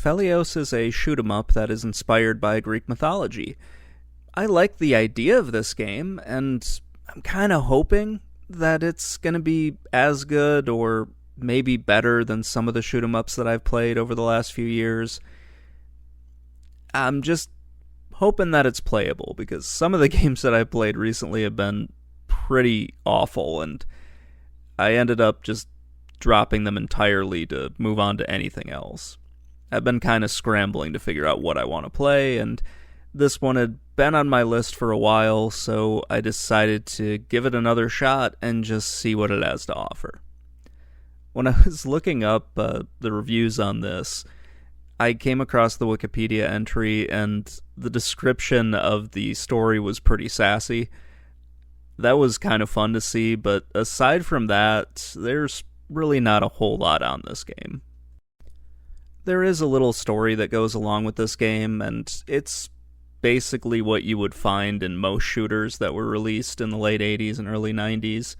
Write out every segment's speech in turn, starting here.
Phelios is a shoot 'em up that is inspired by Greek mythology. I like the idea of this game, and I'm kind of hoping that it's going to be as good or maybe better than some of the shoot 'em ups that I've played over the last few years. I'm just hoping that it's playable, because some of the games that I've played recently have been pretty awful, and I ended up just dropping them entirely to move on to anything else. I've been kind of scrambling to figure out what I want to play, and this one had been on my list for a while, so I decided to give it another shot and just see what it has to offer. When I was looking up the reviews on this, I came across the Wikipedia entry, and the description of the story was pretty sassy. That was kind of fun to see, but aside from that, there's really not a whole lot on this game. There is a little story that goes along with this game, and it's basically what you would find in most shooters that were released in the late 80s and early 90s.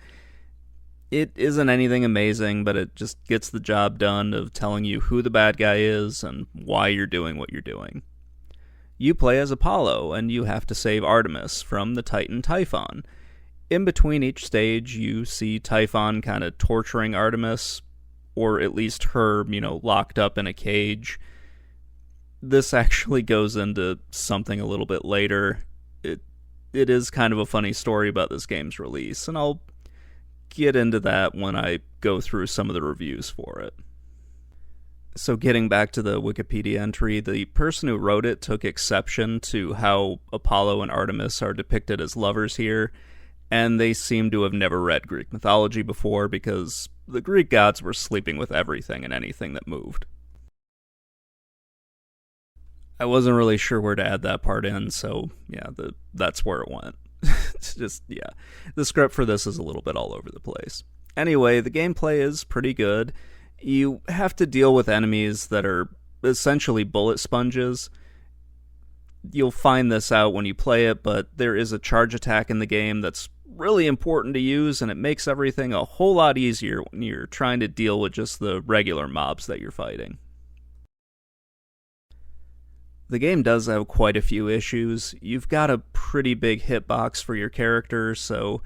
It isn't anything amazing, but it just gets the job done of telling you who the bad guy is and why you're doing what you're doing. You play as Apollo, and you have to save Artemis from the Titan Typhon. In between each stage, you see Typhon kind of torturing Artemis, or at least her, locked up in a cage. This actually goes into something a little bit later. It is kind of a funny story about this game's release, and I'll get into that when I go through some of the reviews for it. So getting back to the Wikipedia entry, the person who wrote it took exception to how Apollo and Artemis are depicted as lovers here, and they seem to have never read Greek mythology before, because the Greek gods were sleeping with everything and anything that moved. I wasn't really sure where to add that part in, so yeah, that's where it went. It's just, yeah. The script for this is a little bit all over the place. Anyway, the gameplay is pretty good. You have to deal with enemies that are essentially bullet sponges. You'll find this out when you play it, but there is a charge attack in the game that's really important to use, and it makes everything a whole lot easier when you're trying to deal with just the regular mobs that you're fighting. The game does have quite a few issues. You've got a pretty big hitbox for your character, so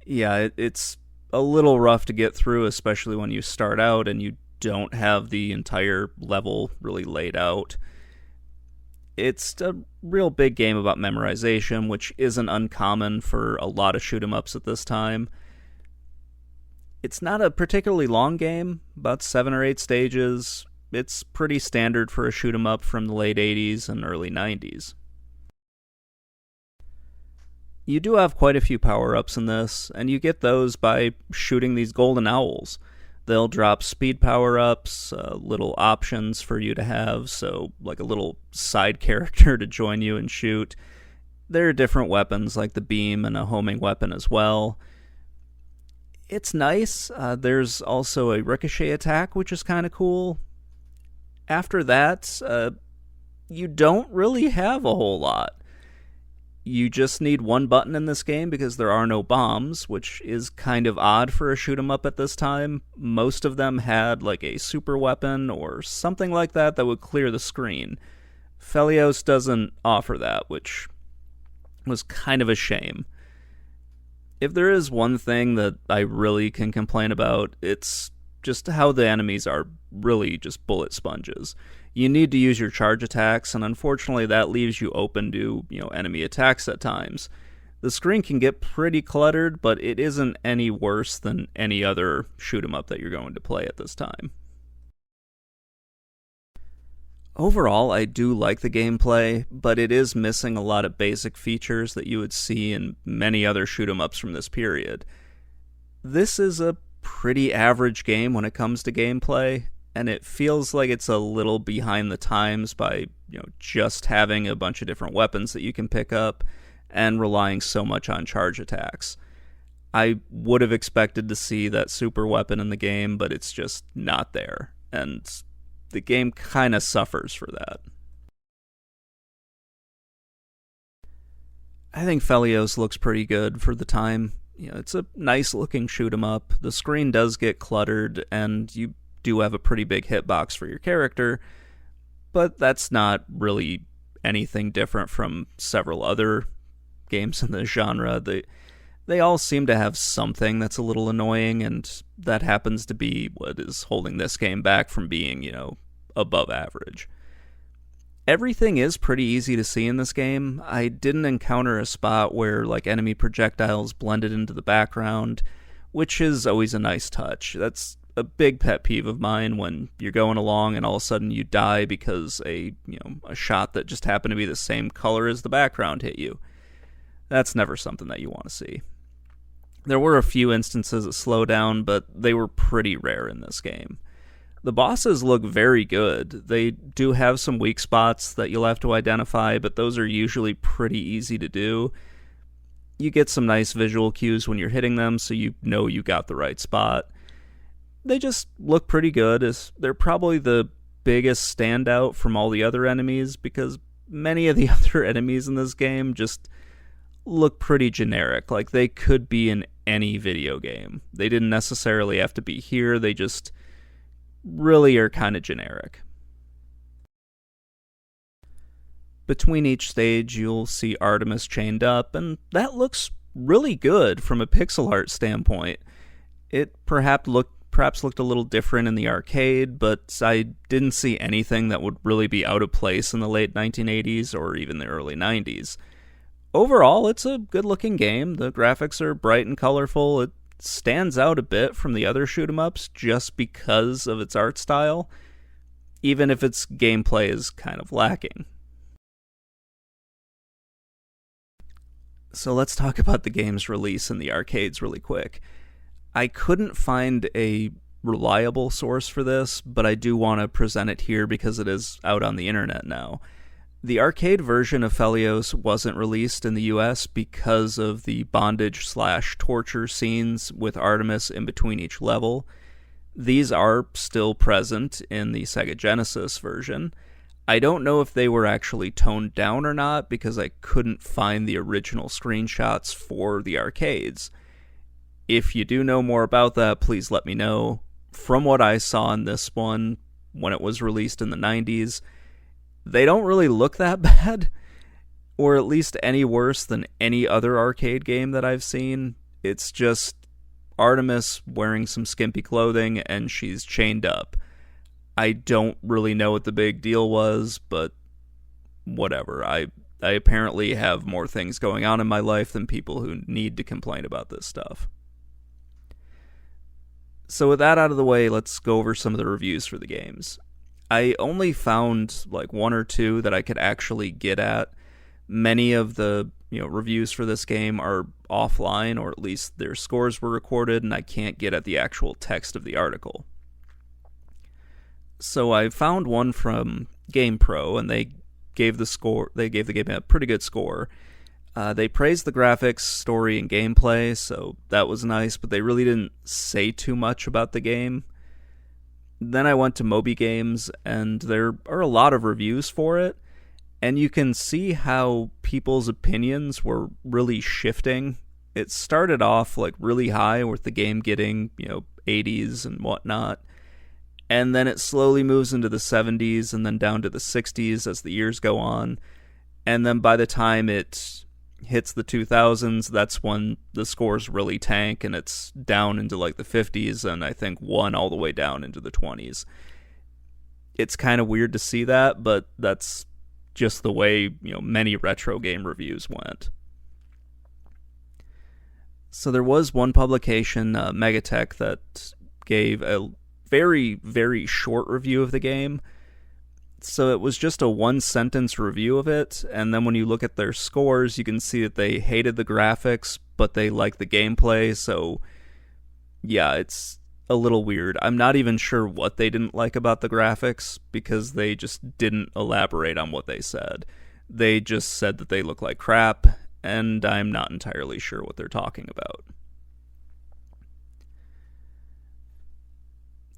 yeah, it's a little rough to get through, especially when you start out and you don't have the entire level really laid out. It's a real big game about memorization, which isn't uncommon for a lot of shoot 'em ups at this time. It's not a particularly long game, about 7 or 8 stages. It's pretty standard for a shoot 'em up from the late 80s and early 90s. You do have quite a few power-ups in this, and you get those by shooting these golden owls. They'll drop speed power-ups, little options for you to have, so like a little side character to join you and shoot. There are different weapons like the beam and a homing weapon as well. It's nice. There's also a ricochet attack, which is kind of cool. After that, you don't really have a whole lot. You just need one button in this game because there are no bombs, which is kind of odd for a shoot 'em up at this time. Most of them had like a super weapon or something like that that would clear the screen. Phelios doesn't offer that, which was kind of a shame. If there is one thing that I really can complain about, it's just how the enemies are really just bullet sponges. You need to use your charge attacks, and unfortunately that leaves you open to, enemy attacks at times. The screen can get pretty cluttered, but it isn't any worse than any other shoot 'em up that you're going to play at this time. Overall, I do like the gameplay, but it is missing a lot of basic features that you would see in many other shoot 'em ups from this period. This is a pretty average game when it comes to gameplay, and it feels like it's a little behind the times by, just having a bunch of different weapons that you can pick up and relying so much on charge attacks. I would have expected to see that super weapon in the game, but it's just not there, and the game kind of suffers for that. I think Phelios looks pretty good for the time. It's a nice looking shoot 'em up. The screen does get cluttered, and you do have a pretty big hitbox for your character, but that's not really anything different from several other games in the genre. They all seem to have something that's a little annoying, and that happens to be what is holding this game back from being, above average. Everything is pretty easy to see in this game. I didn't encounter a spot where enemy projectiles blended into the background, which is always a nice touch. That's a big pet peeve of mine, when you're going along and all of a sudden you die because a shot that just happened to be the same color as the background hit you. That's never something that you want to see. There were a few instances of slowdown, but they were pretty rare in this game. The bosses look very good. They do have some weak spots that you'll have to identify, but those are usually pretty easy to do. You get some nice visual cues when you're hitting them, so you know you got the right spot. They just look pretty good. They're probably the biggest standout from all the other enemies, because many of the other enemies in this game just look pretty generic. Like, they could be in any video game. They didn't necessarily have to be here. They just really are kind of generic. Between each stage, you'll see Artemis chained up, and that looks really good from a pixel art standpoint. It perhaps looked a little different in the arcade, but I didn't see anything that would really be out of place in the late 1980s or even the early 90s. Overall, it's a good-looking game. The graphics are bright and colorful. It stands out a bit from the other shoot-'em-ups just because of its art style, even if its gameplay is kind of lacking. So let's talk about the game's release in the arcades really quick. I couldn't find a reliable source for this, but I do want to present it here because it is out on the internet now. The arcade version of Phelios wasn't released in the US because of the bondage/torture scenes with Artemis in between each level. These are still present in the Sega Genesis version. I don't know if they were actually toned down or not, because I couldn't find the original screenshots for the arcades. If you do know more about that, please let me know. From what I saw in this one, when it was released in the 90s, they don't really look that bad, or at least any worse than any other arcade game that I've seen. It's just Artemis wearing some skimpy clothing, and she's chained up. I don't really know what the big deal was, but whatever. I apparently have more things going on in my life than people who need to complain about this stuff. So with that out of the way, let's go over some of the reviews for the games. I only found one or two that I could actually get at. Many of the reviews for this game are offline, or at least their scores were recorded, and I can't get at the actual text of the article. So I found one from GamePro, and they gave the game a pretty good score. They praised the graphics, story, and gameplay, so that was nice, but they really didn't say too much about the game. Then I went to Moby Games, and there are a lot of reviews for it, and you can see how people's opinions were really shifting. It started off really high, with the game getting 80s and whatnot, and then it slowly moves into the 70s and then down to the 60s as the years go on, and then by the time it hits the 2000s, that's when the scores really tank, and it's down into the 50s, and I think one all the way down into the 20s. It's kind of weird to see that, but that's just the way many retro game reviews went. So there was one publication, Megatech, that gave a very, very short review of the game. So it was just a one-sentence review of it, and then when you look at their scores, you can see that they hated the graphics, but they liked the gameplay, so yeah, it's a little weird. I'm not even sure what they didn't like about the graphics, because they just didn't elaborate on what they said. They just said that they look like crap, and I'm not entirely sure what they're talking about.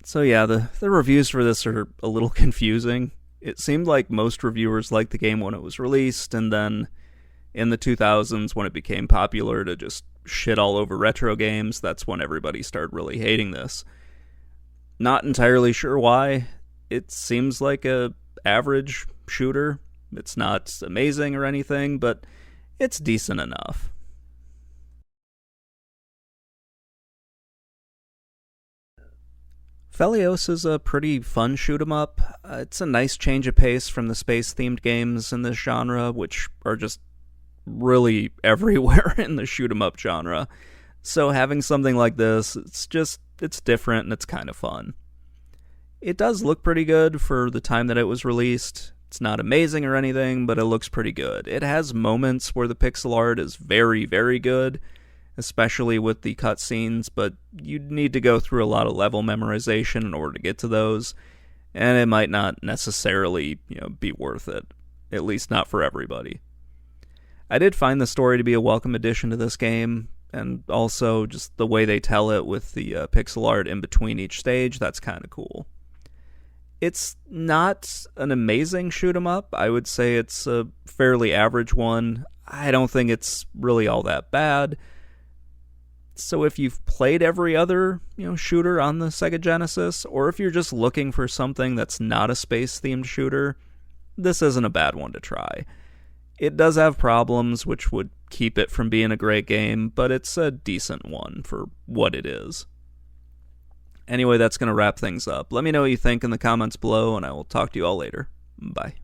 So yeah, the reviews for this are a little confusing. It seemed like most reviewers liked the game when it was released, and then in the 2000s, when it became popular to just shit all over retro games, that's when everybody started really hating this. Not entirely sure why. It seems like a average shooter. It's not amazing or anything, but it's decent enough. Phelios is a pretty fun shoot 'em up. It's a nice change of pace from the space themed games in this genre, which are just really everywhere in the shoot 'em up genre. So having something like this, it's different and it's kind of fun. It does look pretty good for the time that it was released. It's not amazing or anything, but it looks pretty good. It has moments where the pixel art is very, very good, especially with the cutscenes, but you'd need to go through a lot of level memorization in order to get to those, and it might not necessarily, be worth it. At least not for everybody. I did find the story to be a welcome addition to this game, and also just the way they tell it with the pixel art in between each stage, that's kind of cool. It's not an amazing shoot 'em up. I would say it's a fairly average one. I don't think it's really all that bad. So if you've played every other, shooter on the Sega Genesis, or if you're just looking for something that's not a space-themed shooter, this isn't a bad one to try. It does have problems, which would keep it from being a great game, but it's a decent one for what it is. Anyway, that's going to wrap things up. Let me know what you think in the comments below, and I will talk to you all later. Bye.